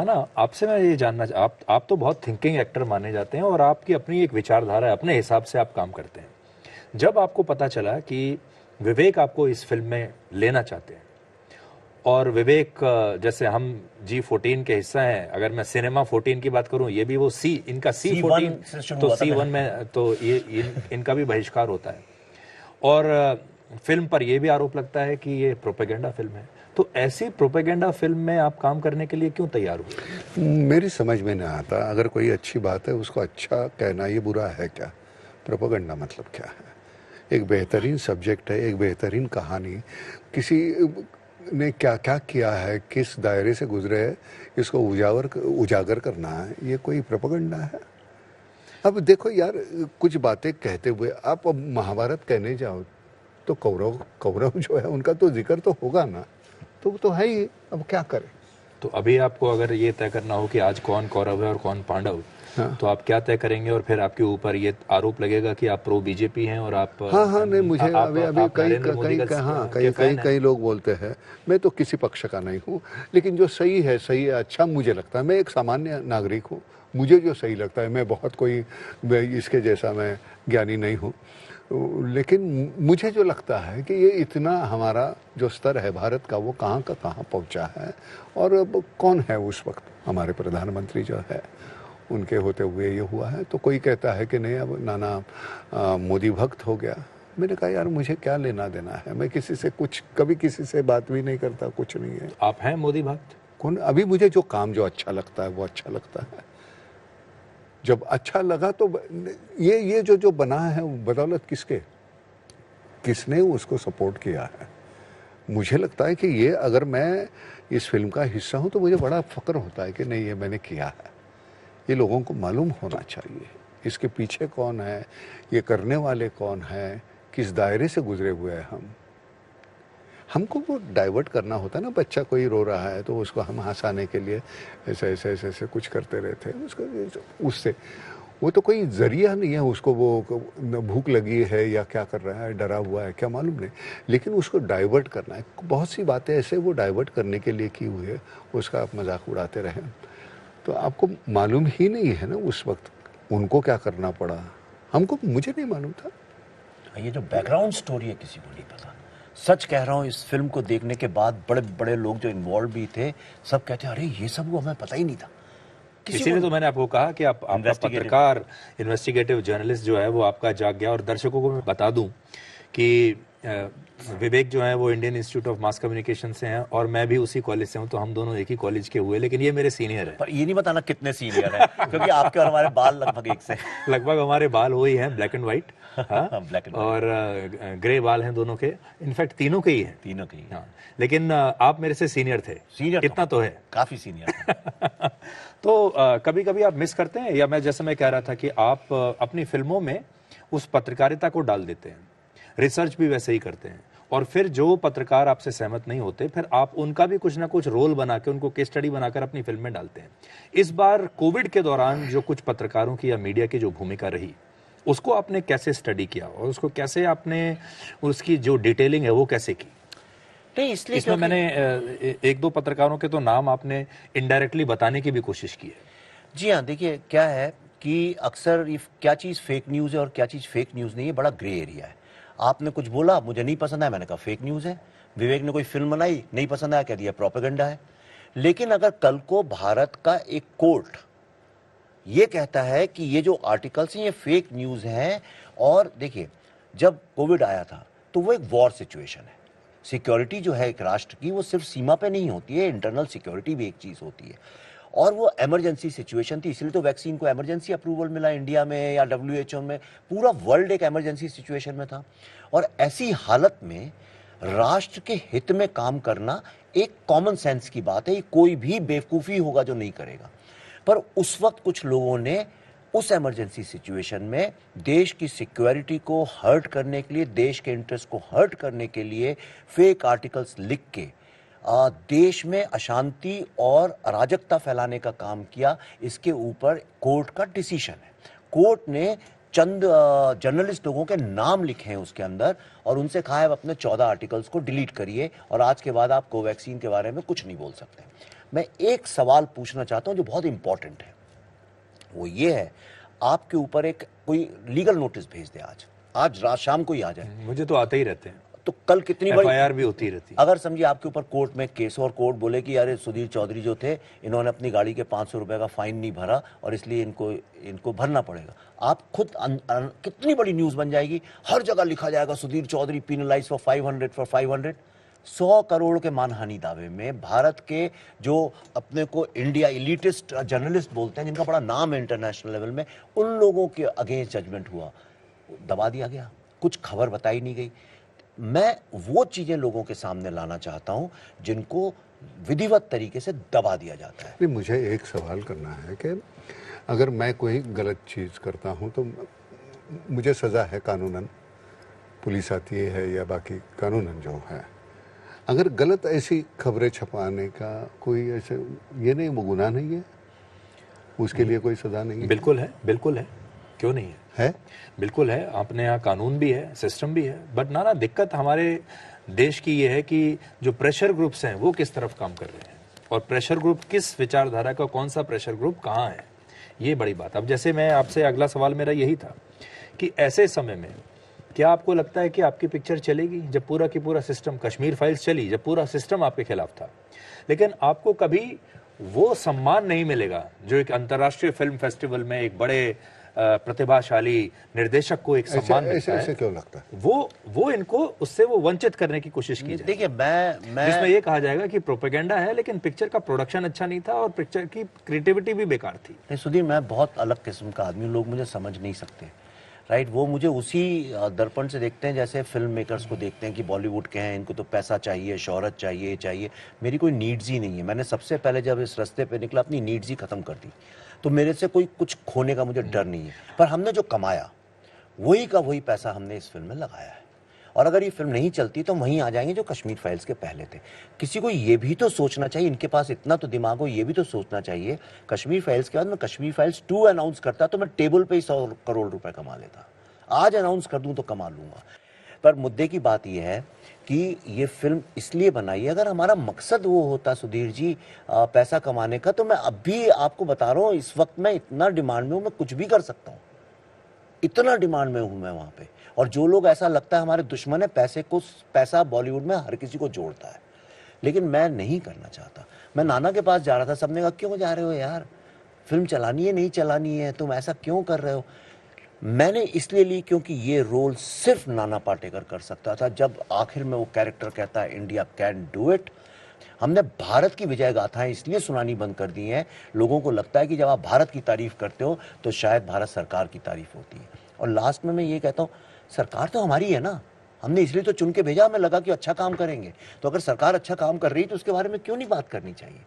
नाना, आपसे मैं ये जानना आप तो बहुत थिंकिंग एक्टर माने जाते हैं और आपकी अपनी एक विचारधारा है, अपने हिसाब से आप काम करते हैं। जब आपको पता चला कि विवेक आपको इस फिल्म में लेना चाहते हैं और विवेक जैसे हम G14 के हिस्सा हैं, अगर मैं सिनेमा 14 की बात करूं, ये भी वो इनका C14 तो C1 में तो ये इनका भी बहिष्कार होता है और फिल्म पर यह भी आरोप लगता है कि ये प्रोपेगेंडा फिल्म है। तो ऐसी प्रोपेगेंडा फिल्म में आप काम करने के लिए क्यों तैयार हुए? मेरी समझ में नहीं आता, अगर कोई अच्छी बात है उसको अच्छा कहना ये बुरा है क्या? प्रोपेगेंडा मतलब क्या है? एक बेहतरीन सब्जेक्ट है, एक बेहतरीन कहानी, किसी ने क्या क्या किया है, किस दायरे से गुजरे है, इसको उजागर करना है, ये कोई प्रोपेगेंडा है? अब देखो यार, कुछ बातें कहते हुए आप अब महाभारत कहने जाओ तो कौरव जो है उनका तो जिक्र तो होगा ना, तो है ही, अब क्या करें? तो अभी आपको अगर ये तय करना हो कि आज कौन कौरव है और कौन पांडव, हाँ, तो आप क्या तय करेंगे? और फिर आपके ऊपर ये आरोप लगेगा कि आप प्रो बीजेपी हैं और आप हाँ नहीं, मुझे अभी कई लोग बोलते हैं, मैं तो किसी पक्ष का नहीं हूँ, लेकिन जो सही है अच्छा मुझे लगता है। मैं एक सामान्य नागरिक हूँ, मुझे जो सही लगता है, मैं बहुत कोई इसके जैसा मैं ज्ञानी नहीं हूँ, लेकिन मुझे जो लगता है कि ये इतना हमारा जो स्तर है भारत का, वो कहाँ का कहाँ पहुँचा है और कौन है उस वक्त हमारे प्रधानमंत्री जो है, उनके होते हुए ये हुआ है। तो कोई कहता है कि नहीं अब नाना मोदी भक्त हो गया। मैंने कहा यार मुझे क्या लेना देना है, मैं किसी से कभी किसी से बात भी नहीं करता, कुछ नहीं है। आप हैं मोदी भक्त? कौन? अभी मुझे जो काम जो अच्छा लगता है वो अच्छा लगता है। जब अच्छा लगा तो ये जो बना है बदौलत किसने उसको सपोर्ट किया है? मुझे लगता है कि ये अगर मैं इस फिल्म का हिस्सा हूं तो मुझे बड़ा फक्र होता है कि नहीं ये मैंने किया है। ये लोगों को मालूम होना चाहिए इसके पीछे कौन है, ये करने वाले कौन है, किस दायरे से गुजरे हुए हैं हमको वो डाइवर्ट करना होता है ना। बच्चा कोई रो रहा है तो उसको हम हंसाने के लिए ऐसे कुछ करते रहते हैं उसको, उससे वो तो कोई जरिया नहीं है, उसको वो भूख लगी है या क्या कर रहा है, डरा हुआ है, क्या मालूम नहीं, लेकिन उसको डाइवर्ट करना है। बहुत सी बातें ऐसे वो डाइवर्ट करने के लिए की हुई है, उसका आप मजाक उड़ाते रहे तो आपको मालूम ही नहीं है ना उस वक्त उनको क्या करना पड़ा, मुझे नहीं मालूम था। ये जो बैकग्राउंड स्टोरी है किसी को नहीं पता। सच कह रहा हूँ, इस फिल्म को देखने के बाद बड़े बड़े लोग जो इन्वॉल्व भी थे सब कहते हैं अरे ये सब वो हमें पता ही नहीं था। इसीलिए तो मैंने आपको कहा कि आपका पत्रकार, इन्वेस्टिगेटिव जर्नलिस्ट जो है वो आपका जाग गया। और दर्शकों को मैं बता दूं कि विवेक जो है वो Indian institute of mass communication से हैं और मैं भी उसी कॉलेज से हूं, तो हम दोनों एक ही कॉलेज के हुए, लेकिन ये मेरे सीनियर है। पर ये नहीं बताना कितने सीनियर है क्योंकि आपके और हमारे बाल लगभग एक से लगभग हमारे बाल वही हैं, black and white, black and और ग्रे बाल हैं दोनों के, इनफैक्ट तीनों के ही हैं, तीनों के ही। हाँ, लेकिन आप मेरे से सीनियर थे। सीनियर इतना तो है, काफी सीनियर। तो कभी कभी आप मिस करते हैं, या मैं जैसे मैं कह रहा था कि आप अपनी फिल्मों में उस पत्रकारिता को डाल देते हैं, रिसर्च भी वैसे ही करते हैं, और फिर जो पत्रकार आपसे सहमत नहीं होते फिर आप उनका भी कुछ ना कुछ रोल बना के, उनको केस स्टडी बनाकर अपनी फिल्म में डालते हैं। इस बार कोविड के दौरान जो कुछ पत्रकारों की या मीडिया की जो भूमिका रही, उसको आपने कैसे स्टडी किया और उसको कैसे आपने, उसकी जो डिटेलिंग है वो कैसे की? नहीं, इसलिए इसमें मैंने एक दो पत्रकारों के तो नाम आपने इनडायरेक्टली बताने की भी कोशिश की है। जी हाँ, देखिए क्या है कि अक्सर क्या चीज़ फेक न्यूज़ है और क्या चीज़ फेक न्यूज़ नहीं है, बड़ा ग्रे एरिया है। आपने कुछ बोला, मुझे नहीं पसंद आया, मैंने कहा फेक न्यूज़ है। विवेक ने कोई फिल्म बनाई, नहीं पसंद आया, कह दिया प्रोपेगेंडा है। लेकिन अगर कल को भारत का एक कोर्ट ये कहता है कि ये जो आर्टिकल्स हैं ये फेक न्यूज़ हैं, और देखिए जब कोविड आया था तो वो एक वॉर सिचुएशन है। सिक्योरिटी जो है एक राष्ट्र की वो सिर्फ सीमा पे नहीं होती है, इंटरनल सिक्योरिटी भी एक चीज़ होती है, और वो इमरजेंसी सिचुएशन थी, इसलिए तो वैक्सीन को इमरजेंसी अप्रूवल मिला इंडिया में या WHO में। पूरा वर्ल्ड एक इमरजेंसी सिचुएशन में था, और ऐसी हालत में राष्ट्र के हित में काम करना एक कॉमन सेंस की बात है। कोई भी बेवकूफ़ी होगा जो नहीं करेगा। पर उस वक्त कुछ लोगों ने उस इमरजेंसी सिचुएशन में देश की सिक्योरिटी को हर्ट करने के लिए, देश के इंटरेस्ट को हर्ट करने के लिए फेक आर्टिकल्स लिख के देश में अशांति और अराजकता फैलाने का काम किया। इसके ऊपर कोर्ट का डिसीजन है। कोर्ट ने चंद जर्नलिस्ट लोगों के नाम लिखे हैं उसके अंदर, और उनसे कहा है अपने 14 आर्टिकल्स को डिलीट करिए और आज के बाद आप कोवैक्सीन के बारे में कुछ नहीं बोल सकते। मैं एक सवाल पूछना चाहता हूं जो बहुत इंपॉर्टेंट है, वो ये है, आपके ऊपर एक कोई लीगल नोटिस भेज दे आज रात शाम को ही आ जाए, मुझे तो आते ही रहते हैं, तो कल कितनी बड़ी FIR भी होती रहती है। अगर समझिए आपके ऊपर कोर्ट में केस और कोर्ट बोले कि अरे सुधीर चौधरी जो थे इन्होंने अपनी गाड़ी के 500 रुपए का फाइन नहीं भरा और इसलिए इनको भरना पड़ेगा, आप खुद कितनी बड़ी न्यूज बन जाएगी, हर जगह लिखा जाएगा सुधीर चौधरी पेनलाइज फॉर 500 100 करोड़ के मानहानि दावे में भारत के जो अपने को इंडिया इलीटिस्ट जर्नलिस्ट बोलते हैं, जिनका बड़ा नाम है इंटरनेशनल लेवल में, उन लोगों के अगेंस्ट जजमेंट हुआ, दबा दिया गया, कुछ खबर बताई नहीं गई। मैं वो चीजें लोगों के सामने लाना चाहता हूं जिनको विधिवत तरीके से दबा दिया जाता है। नहीं, मुझे एक सवाल करना है कि अगर मैं कोई गलत चीज़ करता हूं तो मुझे सज़ा है कानूनन, पुलिस आती है या बाकी कानूनन जो है। अगर गलत ऐसी खबरें छपाने का कोई ऐसे ये नहीं, वो गुनाह नहीं है, उसके लिए कोई सज़ा नहीं है? बिल्कुल है, बिल्कुल है, क्यों नहीं है? बिल्कुल है, अपने यहाँ कानून भी है, सिस्टम भी है, बट ना दिक्कत हमारे देश की ये है कि जो प्रेशर ग्रुप्स हैं वो किस तरफ काम कर रहे हैं और प्रेशर ग्रुप किस विचारधारा का, कौन सा प्रेशर ग्रुप कहाँ है, ये बड़ी बात। अब जैसे मैं आपसे, अगला सवाल मेरा यही था कि ऐसे समय में क्या आपको लगता है कि आपकी पिक्चर चलेगी? जब पूरा की पूरा सिस्टम, कश्मीर फाइल्स चली, जब पूरा सिस्टम आपके खिलाफ था, लेकिन आपको कभी वो सम्मान नहीं मिलेगा जो एक अंतर्राष्ट्रीय फिल्म फेस्टिवल में एक बड़े प्रतिभाशाली निर्देशक को एक सम्मान मिलता है। ऐसे क्यों लगता है? वो इनको उससे वो वंचित करने की कोशिश की जाए। देखिए, मैं जिसमें ये कहा जाएगा कि प्रोपेगेंडा है, लेकिन पिक्चर का प्रोडक्शन अच्छा नहीं था और पिक्चर की क्रिएटिविटी भी बेकार थी। नहीं सुधीर, मैं बहुत अलग किस्म का आदमी, लोग मुझे समझ नहीं सकते, राइट? वो मुझे उसी दर्पण से देखते हैं जैसे फिल्म मेकर्स को देखते हैं कि बॉलीवुड के हैं, इनको तो पैसा चाहिए, शोहरत चाहिए। मेरी कोई नीड्स ही नहीं है। मैंने सबसे पहले जब इस रास्ते पे निकला अपनी नीड्स ही खत्म कर दी, तो मेरे से कोई कुछ खोने का मुझे डर नहीं है। पर हमने जो कमाया वही का वही पैसा हमने इस फिल्म में लगाया है, और अगर ये फिल्म नहीं चलती तो वहीं आ जाएंगे जो कश्मीर फाइल्स के पहले थे। किसी को ये भी तो सोचना चाहिए, इनके पास इतना तो दिमाग हो, ये भी तो सोचना चाहिए, कश्मीर फाइल्स के बाद मैं कश्मीर फाइल्स 2 अनाउंस करता तो मैं टेबल पे ही 100 करोड़ रुपए कमा लेता। आज अनाउंस कर दूं तो कमा लूंगा। पर मुद्दे की बात यह है कि ये फिल्म इसलिए बनाई है, अगर हमारा मकसद वो होता सुधीर जी पैसा कमाने का, तो मैं अब भी आपको बता रहा हूँ, इस वक्त मैं इतना डिमांड में हूँ, मैं कुछ भी कर सकता हूँ, इतना डिमांड में हूं मैं वहां पे। और जो लोग, ऐसा लगता है हमारे दुश्मन है, पैसा बॉलीवुड में हर किसी को जोड़ता है, लेकिन मैं नहीं करना चाहता। मैं नाना के पास जा रहा था, सबने कहा क्यों जा रहे हो यार, फिल्म चलानी है नहीं चलानी है, तुम ऐसा क्यों कर रहे हो? मैंने इसलिए ली क्योंकि ये रोल सिर्फ नाना पाटेकर कर सकता था। जब आखिर में वो कैरेक्टर कहता है इंडिया कैन डू इट, हमने भारत की विजय गाथाएं इसलिए सुनानी बंद कर दी हैं, लोगों को लगता है कि जब आप भारत की तारीफ करते हो तो शायद भारत सरकार की तारीफ होती है। और लास्ट में मैं ये कहता हूं, सरकार तो हमारी है ना, हमने इसलिए तो चुन के भेजा, हमें लगा कि अच्छा काम करेंगे, तो अगर सरकार अच्छा काम कर रही है तो उसके बारे में क्यों नहीं बात करनी चाहिए?